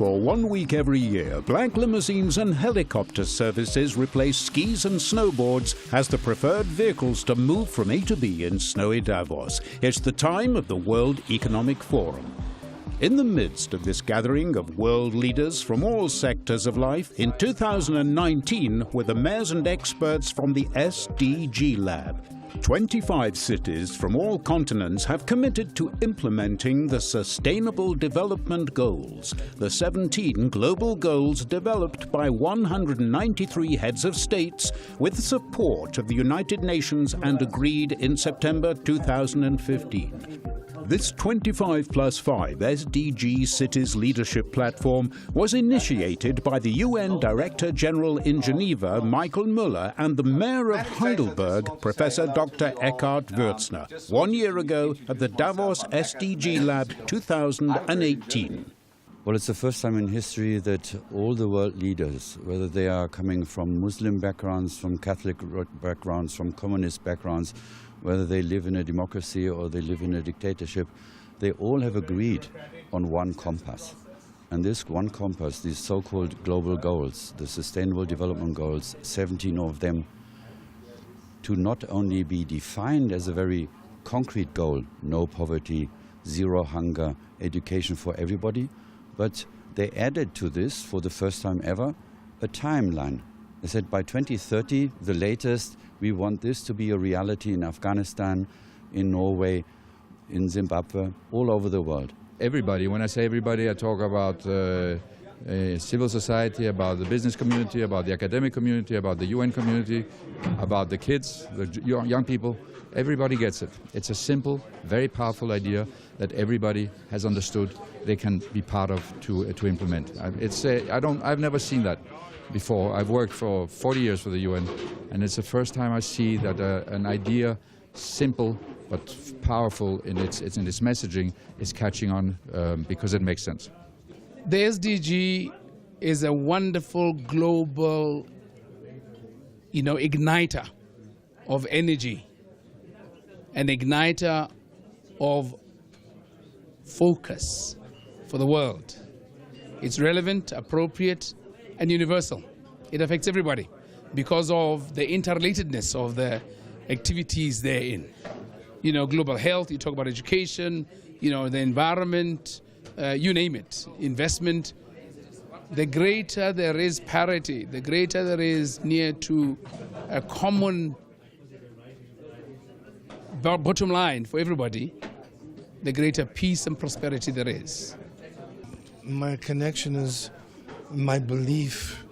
For 1 week every year, black limousines and helicopter services replace skis and snowboards as the preferred vehicles to move from A to B in snowy Davos. It's the time of the World Economic Forum. In the midst of this gathering of world leaders from all sectors of life, in 2019 were the mayors and experts from the SDG Lab. 25 cities from all continents have committed to implementing the Sustainable Development Goals, the 17 global goals developed by 193 heads of states with the support of the United Nations and agreed in September 2015. This 25+5 SDG Cities Leadership Platform was initiated by the UN Director General in Geneva, Michael Müller, and the Mayor of Heidelberg, Professor Dr. Eckhard Würzner, 1 year ago at the Davos SDG Lab 2018. Well, it's the first time in history that all the world leaders, whether they are coming from Muslim backgrounds, from Catholic backgrounds, from communist backgrounds, whether they live in a democracy or they live in a dictatorship, they all have agreed on one compass. And this one compass, these so-called global goals, the Sustainable Development Goals, 17 of them, to not only be defined as a very concrete goal, no poverty, zero hunger, education for everybody, but they added to this, for the first time ever, a timeline. They said by 2030, the latest, we want this to be a reality in Afghanistan, in Norway, in Zimbabwe, all over the world. Everybody, when I say everybody, I talk about civil society, about the business community, about the academic community, about the UN community, about the kids, the young people. Everybody gets it. It's a simple, very powerful idea that everybody has understood they can be part of to implement. I've never seen that before. I've worked for 40 years for the UN, and it's the first time I see that an idea, simple but powerful in its messaging, is catching on because it makes sense. The SDG is a wonderful global, igniter of energy, an igniter of focus for the world. It's relevant, appropriate, and universal. It affects everybody because of the interrelatedness of the activities therein. Global health, you talk about education, the environment, you name it, investment. The greater there is parity, the greater there is near to a common bottom line for everybody, the greater peace and prosperity there is. My connection is my belief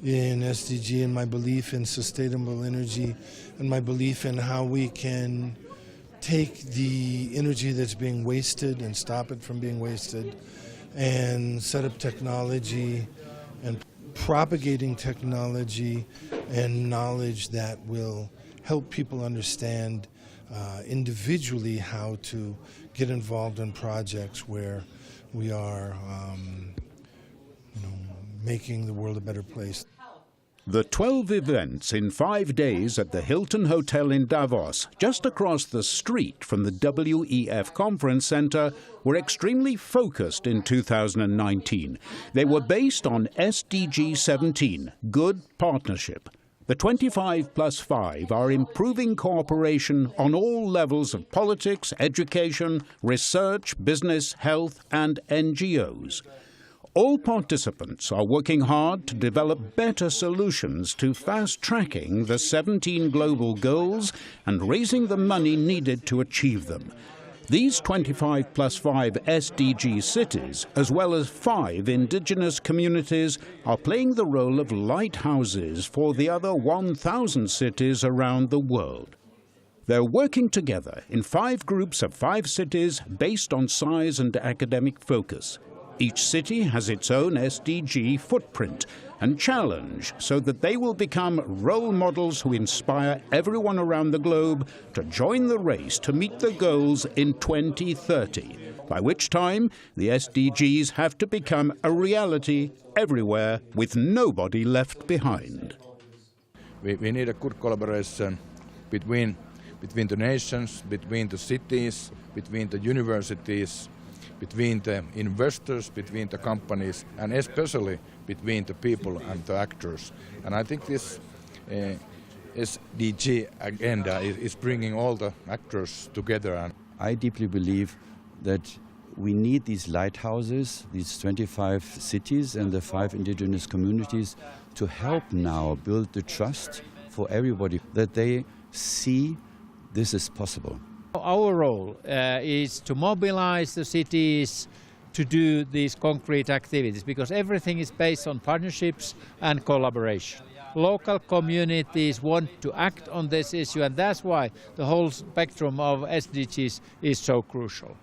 in SDG and my belief in sustainable energy and my belief in how we can take the energy that's being wasted and stop it from being wasted and set up technology and propagating technology and knowledge that will help people understand individually how to get involved in projects where we are making the world a better place. The 12 events in 5 days at the Hilton Hotel in Davos, just across the street from the WEF Conference Center, were extremely focused in 2019. They were based on SDG 17, Good Partnership. The 25+5 are improving cooperation on all levels of politics, education, research, business, health, and NGOs. All participants are working hard to develop better solutions to fast-tracking the 17 global goals and raising the money needed to achieve them. These 25+5 SDG cities, as well as 5 indigenous communities, are playing the role of lighthouses for the other 1,000 cities around the world. They're working together in 5 groups of 5 cities based on size and academic focus. Each city has its own SDG footprint and challenge so that they will become role models who inspire everyone around the globe to join the race to meet the goals in 2030, by which time the SDGs have to become a reality everywhere with nobody left behind. We need a good collaboration between the nations, between the cities, between the universities, between the investors, between the companies, and especially between the people and the actors. And I think this SDG agenda is bringing all the actors together. I deeply believe that we need these lighthouses, these 25 cities and the 5 indigenous communities to help now build the trust for everybody that they see this is possible. Our role is to mobilize the cities to do these concrete activities, because everything is based on partnerships and collaboration. Local communities want to act on this issue, and that's why the whole spectrum of SDGs is so crucial.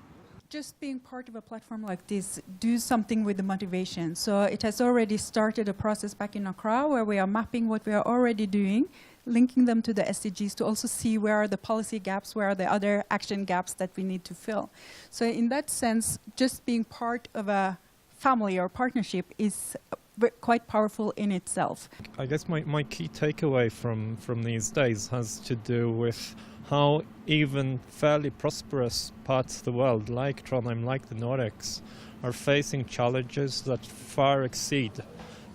Just being part of a platform like this, do something with the motivation. So it has already started a process back in Accra where we are mapping what we are already doing, linking them to the SDGs to also see where are the policy gaps, where are the other action gaps that we need to fill. So in that sense, just being part of a family or partnership is quite powerful in itself. I guess my key takeaway from these days has to do with how even fairly prosperous parts of the world, like Trondheim, like the Nordics, are facing challenges that far exceed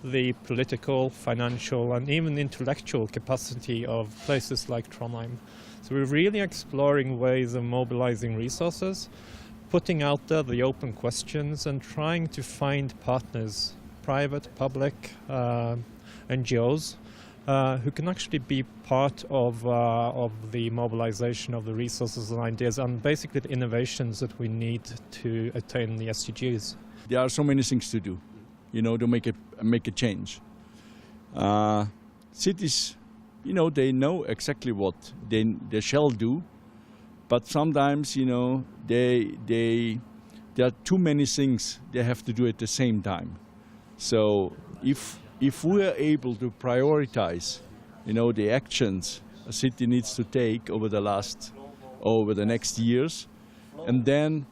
the political, financial, and even intellectual capacity of places like Trondheim. So we're really exploring ways of mobilizing resources, putting out there the open questions, and trying to find partners, private, public, NGOs, who can actually be part of the mobilization of the resources and ideas and basically the innovations that we need to attain the SDGs. There are so many things to do, to make a change. Cities, they know exactly what they shall do, but sometimes, there are too many things they have to do at the same time. So if we are able to prioritize, the actions a city needs to take over the next years, and then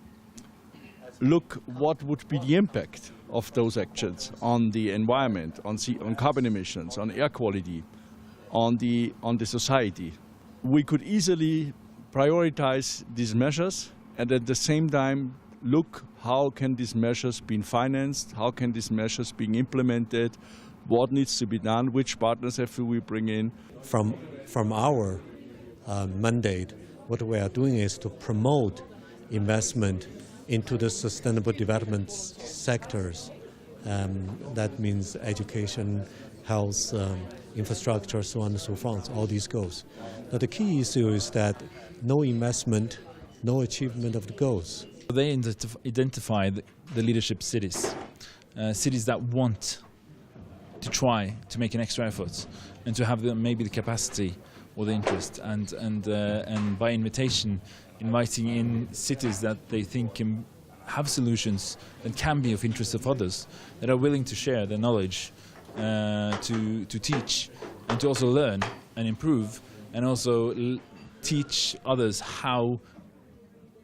look what would be the impact of those actions on the environment, on carbon emissions, on air quality, on the society, we could easily prioritize these measures and at the same time look how can these measures be financed, how can these measures be implemented, what needs to be done, which partners have we bring in. From our mandate, what we are doing is to promote investment into the sustainable development sectors. That means education, health, infrastructure, so on and so forth, all these goals. But the key issue is that no investment, no achievement of the goals. They identify the leadership cities, cities that want to try to make an extra effort and to have maybe the capacity or the interest, and by invitation, inviting in cities that they think can have solutions that can be of interest of others, that are willing to share their knowledge, to teach and to also learn and improve, and also teach others how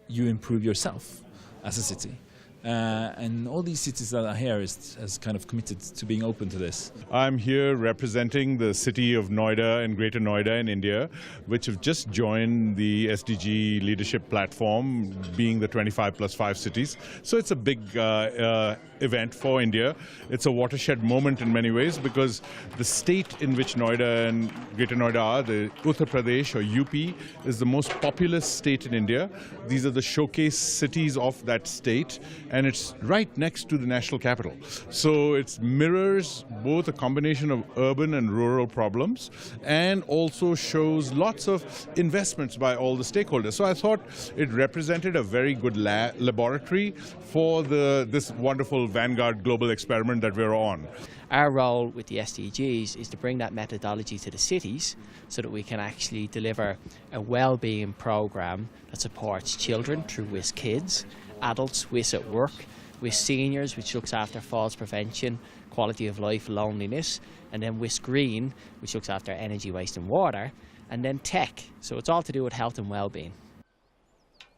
you improve yourself as a city. And all these cities that are here has kind of committed to being open to this. I'm here representing the city of Noida and Greater Noida in India, which have just joined the SDG leadership platform, being the 25+5 cities. So it's a big event for India. It's a watershed moment in many ways because the state in which Noida and Greater Noida are, the Uttar Pradesh or UP, is the most populous state in India. These are the showcase cities of that state, and it's right next to the national capital. So it mirrors both a combination of urban and rural problems and also shows lots of investments by all the stakeholders. So I thought it represented a very good laboratory for this wonderful vanguard global experiment that we're on. Our role with the SDGs is to bring that methodology to the cities so that we can actually deliver a well-being program that supports children through WIS Kids, adults, WIS at Work, WIS Seniors, which looks after falls prevention, quality of life, loneliness, and then WIS Green, which looks after energy, waste and water, and then tech. So it's all to do with health and well-being.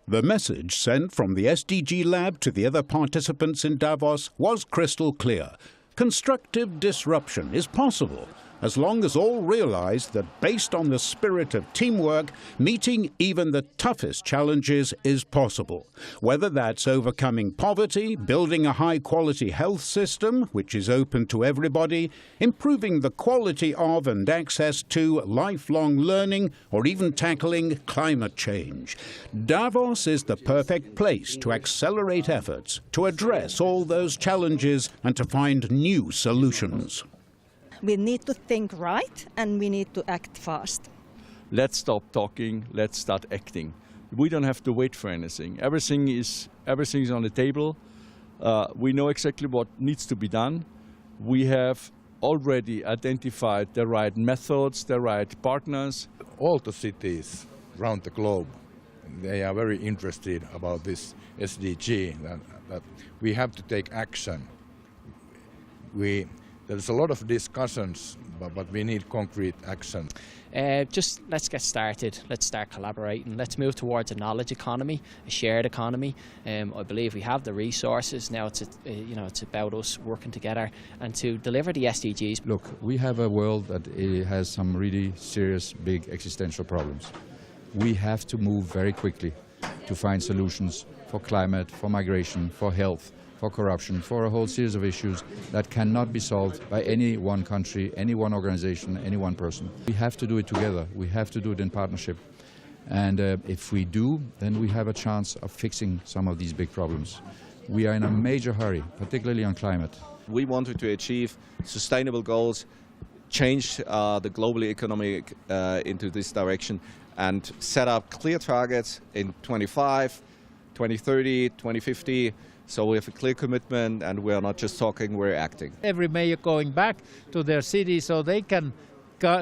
The message sent from the SDG Lab to the other participants in Davos was crystal clear. Constructive disruption is possible, as long as all realize that based on the spirit of teamwork, meeting even the toughest challenges is possible. Whether that's overcoming poverty, building a high-quality health system, which is open to everybody, improving the quality of and access to lifelong learning, or even tackling climate change. Davos is the perfect place to accelerate efforts, to address all those challenges and to find new solutions. We need to think right and we need to act fast. Let's stop talking, let's start acting. We don't have to wait for anything. Everything is on the table. We know exactly what needs to be done. We have already identified the right methods, the right partners. All the cities around the globe, they are very interested about this SDG, that we have to take action. There's a lot of discussions, but we need concrete action. Just let's get started. Let's start collaborating. Let's move towards a knowledge economy, a shared economy. I believe we have the resources. Now it's about us working together and to deliver the SDGs. Look, we have a world that has some really serious, big existential problems. We have to move very quickly to find solutions for climate, for migration, for health, for corruption, for a whole series of issues that cannot be solved by any one country, any one organization, any one person. We have to do it together. We have to do it in partnership. And if we do, then we have a chance of fixing some of these big problems. We are in a major hurry, particularly on climate. We wanted to achieve sustainable goals, change the global economy into this direction, and set up clear targets in 25, 2030, 2050. So we have a clear commitment, and we are not just talking, we're acting. Every mayor going back to their city so they can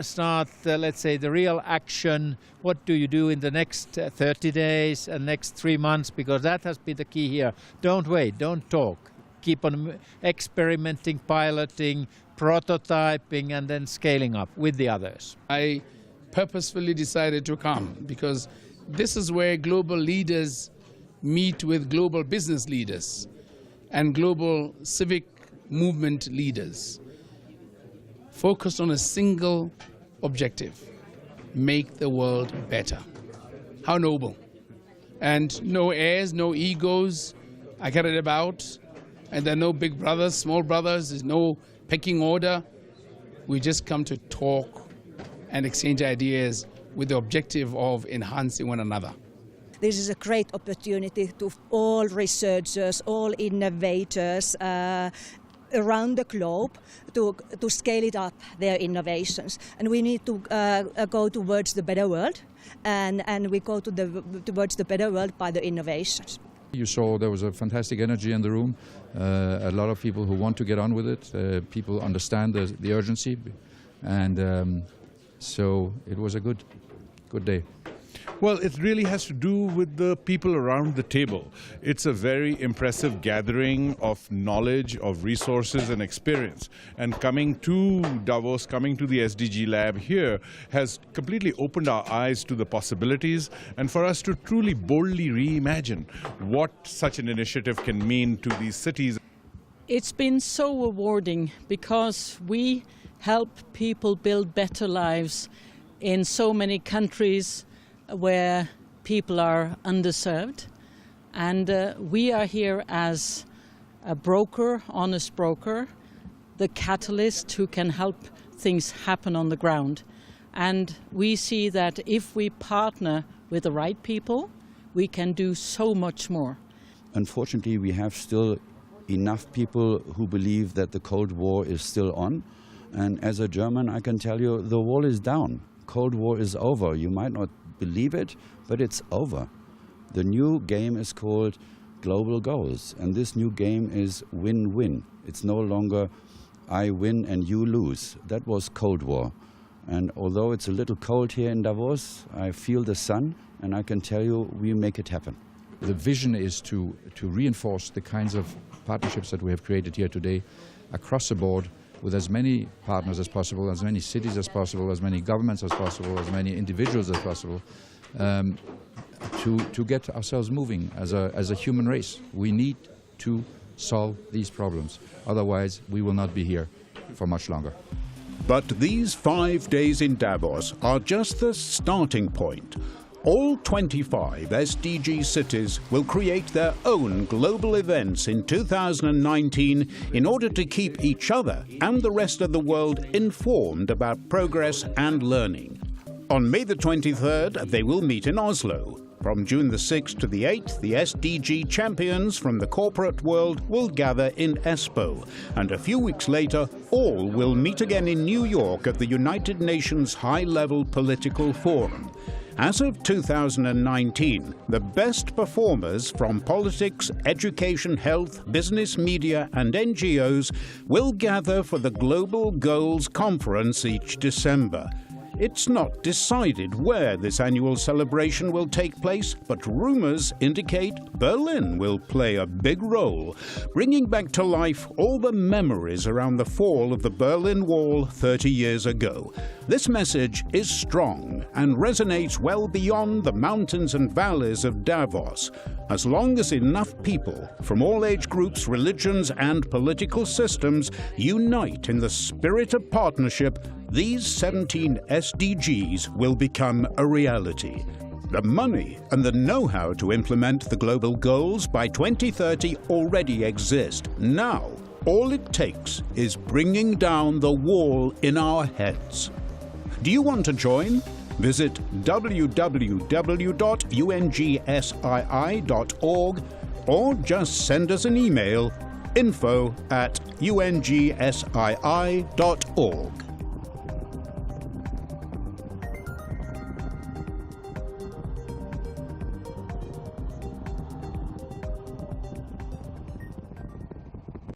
start, let's say, the real action. What do you do in the next 30 days and next 3 months? Because that has been the key here. Don't wait, don't talk. Keep on experimenting, piloting, prototyping, and then scaling up with the others. I purposefully decided to come because this is where global leaders meet with global business leaders and global civic movement leaders, focused on a single objective: make the world better. How noble. And no airs, no egos are carried about, and there are no big brothers, small brothers, there's no pecking order. We just come to talk and exchange ideas with the objective of enhancing one another. This is a great opportunity to all researchers, all innovators around the globe to scale it up, their innovations. And we need to go towards the better world, and we go towards the better world by the innovations. You saw there was a fantastic energy in the room, a lot of people who want to get on with it, people understand the urgency, and so it was a good day. Well, it really has to do with the people around the table. It's a very impressive gathering of knowledge, of resources and experience. And coming to Davos, coming to the SDG Lab here has completely opened our eyes to the possibilities and for us to truly boldly reimagine what such an initiative can mean to these cities. It's been so rewarding because we help people build better lives in so many countries where people are underserved, and we are here as a broker, honest broker, the catalyst who can help things happen on the ground. And we see that if we partner with the right people, we can do so much more. Unfortunately, we have still enough people who believe that the Cold War is still on, and as a German I can tell you the wall is down. Cold War is over. You might not believe it, but it's over. The new game is called global goals, and this new game is win-win. It's no longer I win and you lose. That was Cold War. And although it's a little cold here in Davos, I feel the sun, and I can tell you we make it happen. The vision is to reinforce the kinds of partnerships that we have created here today across the board, with as many partners as possible, as many cities as possible, as many governments as possible, as many individuals as possible, to get ourselves moving as a human race. We need to solve these problems. Otherwise, we will not be here for much longer. But these 5 days in Davos are just the starting point. All 25 SDG cities will create their own global events in 2019 in order to keep each other and the rest of the world informed about progress and learning. On May the 23rd, they will meet in Oslo. From June the 6th to the 8th, the SDG champions from the corporate world will gather in Espoo. And a few weeks later, all will meet again in New York at the United Nations High-Level Political Forum. As of 2019, the best performers from politics, education, health, business, media and NGOs will gather for the Global Goals Conference each December. It's not decided where this annual celebration will take place, but rumors indicate Berlin will play a big role, bringing back to life all the memories around the fall of the Berlin Wall 30 years ago. This message is strong and resonates well beyond the mountains and valleys of Davos. As long as enough people from all age groups, religions and political systems unite in the spirit of partnership, these 17 SDGs will become a reality. The money and the know-how to implement the global goals by 2030 already exist. Now, all it takes is bringing down the wall in our heads. Do you want to join? Visit www.ungsii.org or just send us an email, info@ungsii.org.